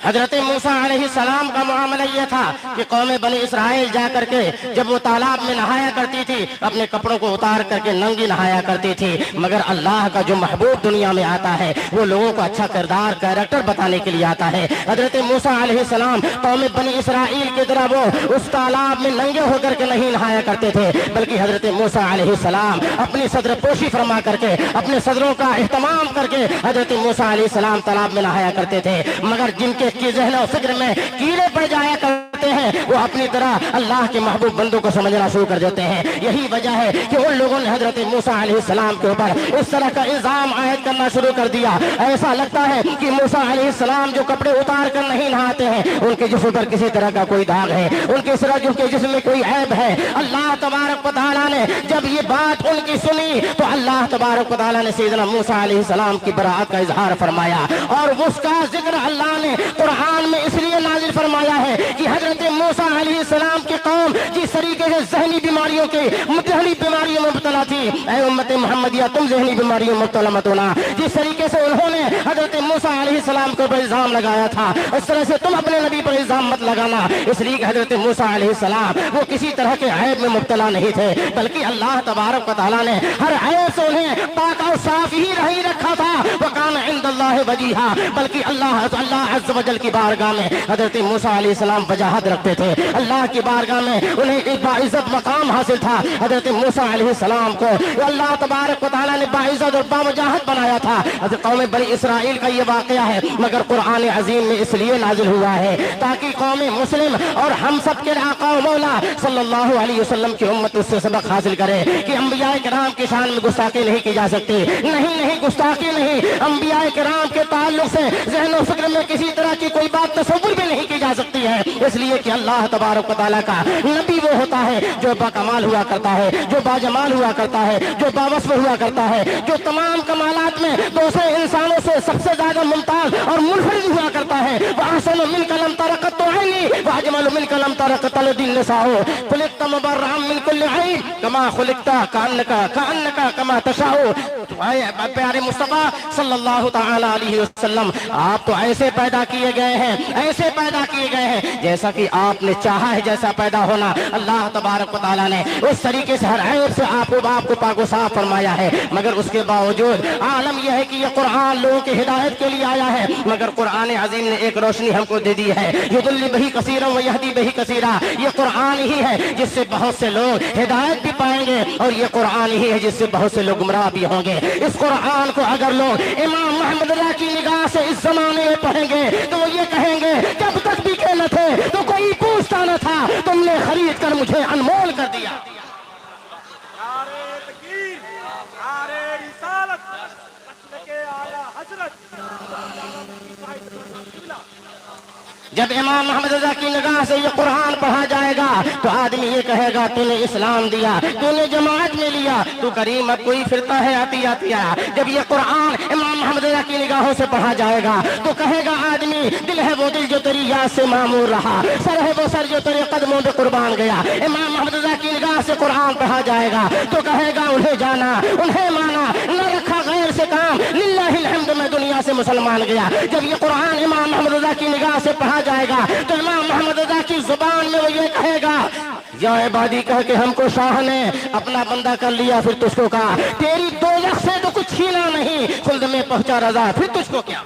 حضرت موسیٰ علیہ السلام کا معاملہ یہ تھا کہ قوم بنی اسرائیل جا کر کے جب وہ تالاب میں نہایا کرتی تھی اپنے کپڑوں کو اتار کر کے ننگی نہایا کرتی تھی، مگر اللہ کا جو محبوب دنیا میں آتا ہے وہ لوگوں کو اچھا کردار کیریکٹر بتانے کے لیے آتا ہے۔ حضرت موسیٰ علیہ السلام قوم بنی اسرائیل کی طرح وہ اس تالاب میں ننگے ہو کر کے نہیں نہایا کرتے تھے، بلکہ حضرت موسیٰ علیہ السلام اپنی صدر پوشی فرما کر کے اپنے صدروں کا اہتمام کر کے حضرت موسیٰ علیہ السلام تالاب میں نہایا کرتے تھے، مگر جن کے ذہن و فکر میں کیڑے پڑ جایا کرتے ہیں وہ اپنی طرح اللہ کے محبوب بندوں کو سمجھنا شروع کر دیتے ہیں۔ یہی وجہ ہے کہ ان لوگوں نے حضرت موسیٰ علیہ السلام کے اوپر اس طرح کا الزام عائد کرنا شروع کر دیا، ایسا لگتا ہے کہ موسیٰ علیہ السلام جو کپڑے اتار کر نہیں نہاتے ہیں ان کے جسم پر کسی طرح کا کوئی داغ ہے، ان کے جسم میں کوئی عیب ہے۔ اللہ تبارک و تعالیٰ نے جب یہ بات ان کی سنی تو اللہ تبارک و تعالیٰ نے سیدنا موسیٰ علیہ السلام کی براءت کا اظہار فرمایا، اور اس کا ذکر اللہ نے قرآن میں اس لیے نازل فرمایا ہے کہ حضرت موسیٰ علیہ السلام کی قوم جس طریقے سے ذہنی بیماریوں میں مبتلا تھی، اے امت محمدیہ تم ذہنی بیماریوں میں مبتلا مت ہونا۔ جس طریقے سے انہوں نے حضرت موسیٰ علیہ السلام کے اوپر الزام لگایا تھا اس طرح سے تم اپنے نبی پر الزام مت لگانا، اس لیے کہ حضرت موسیٰ علیہ السلام وہ کسی طرح کے عیب میں مبتلا نہیں تھے، بلکہ اللہ تبارک و تعالیٰ نے ہر عیب سے انہیں پاک اور صاف ہی نہیں رکھا تھا۔ وَكَانَ عِندَ اللَّهِ وَجِيهًا، بلکہ اللہ عز و جل کی بارگاہ میں حضرت موسیٰ علیہ السلام وجاہت رکھتے تھے، اللہ کی بارگاہ میں انہیں ایک باعزت مقام حاصل تھا۔ حضرت موسیٰ علیہ السلام کو اللہ تبارک و تعالیٰ نے باعزت اور باوجاہت بنایا تھا۔ حضرت قوم بنی اسرائیل کا یہ واقعہ ہے، مگر قرآن عظیم میں اس لیے نازل ہوا ہے تاکہ قوم مسلم اور ہم سب کے آقا و مولا صلی اللہ علیہ وسلم کی امت اس سے سبق حاصل کرے کہ انبیاء کرام کی شان میں گستاخی نہیں کی جا سکتی، نہیں گستاخی نہیں، انبیاء کرام کے تعلق سے ذہن و فکر میں کسی طرح کی کوئی بات تصور بھی نہیں کی جا سکتی ہے، اس لیے کہ اللہ تبارک و تعالیٰ کا نبی وہ ہوتا ہے جو باکمال ہوا کرتا ہے، جو باجمال ہوا کرتا ہے، جو باوصف ہوا کرتا ہے، جو تمام کمالات میں دوسرے انسانوں سے سب سے زیادہ ممتاز اور منفرد ہوا کرتا ہے۔ وَأَحْسَنُ مِنْكَ لَمْ تَرَ قَطُّ عَيْنِي وَأَجْمَلُ مِنْكَ لَمْ تَرَ قَطَّ النِّسَاءُ خُلِقْتَ مُبَرَّأً مِنْ كُلِّ عَيْبٍ كَمَا خُلِقْتَ كَأَنَّكَ كَمَا تَشَاءُ۔ پیارے مصطفیٰ صلی اللہ تعالی علیہ وسلم آپ تو ایسے پیدا کیے گئے ہیں جیسا کہ آپ نے چاہا ہے جیسا پیدا ہونا۔ اللہ تبارک و تعالیٰ نے اس طریقے سے ہر عیب سے آپ کو پاک و صاف فرمایا ہے، مگر اس کے باوجود عالم یہ ہے کہ یہ قرآن لوگوں کی ہدایت کے لیے آیا ہے، مگر قرآن عظیم نے ایک روشنی ہم کو دے دی ہے، یضل بہ کثیرا ویہدی بہ کثیرا۔ یہ قرآن ہی ہے جس سے بہت سے لوگ ہدایت بھی پائیں گے، اور یہ قرآن ہی ہے جس سے بہت سے لوگ گمراہ بھی ہوں گے۔ اس قرآن کو اگر لوگ امام محمد رضا کی نگاہ سے اس زمانے میں پڑھیں گے تو وہ یہ کہیں گے جب تک بکے نہ تھے تو کوئی پوچھتا نہ تھا، تم نے خرید کر مجھے انمول کر دیا۔ جب امام محمد رضا کی نگاہ سے یہ قرآن پڑھا جائے گا تو آدمی یہ کہے گا تو نے اسلام دیا، تو نے جماعت میں لیا، تو کریم اب کوئی فرقہ ہے عطیہ۔ جب یہ قرآن امام محمد رضا کی نگاہوں سے پڑھا جائے گا تو کہے گا آدمی دل ہے وہ دل جو تیری یاد سے معمور رہا، سر ہے وہ سر جو تیرے قدموں پہ قربان گیا۔ امام محمد رضا کی نگاہ سے قرآن پڑھا جائے گا تو کہے گا انہیں جانا، انہیں مانا، نہ رکھا غیر سے کام، للہ الحمد میں دنیا سے مسلمان گیا۔ جب یہ قرآن امام محمد رضا کی نگاہ سے پڑھا جائے گا تو امام محمد رضا کی زبان میں وہ یہ کہے گا یا عبادی کہہ کے ہم کو شاہ نے اپنا بندہ کر لیا، پھر تجھ کو کہا تیری دوزخ سے تو کچھ چھینا نہیں، خلد میں پہنچا رضا، پھر تجھ کو کیا۔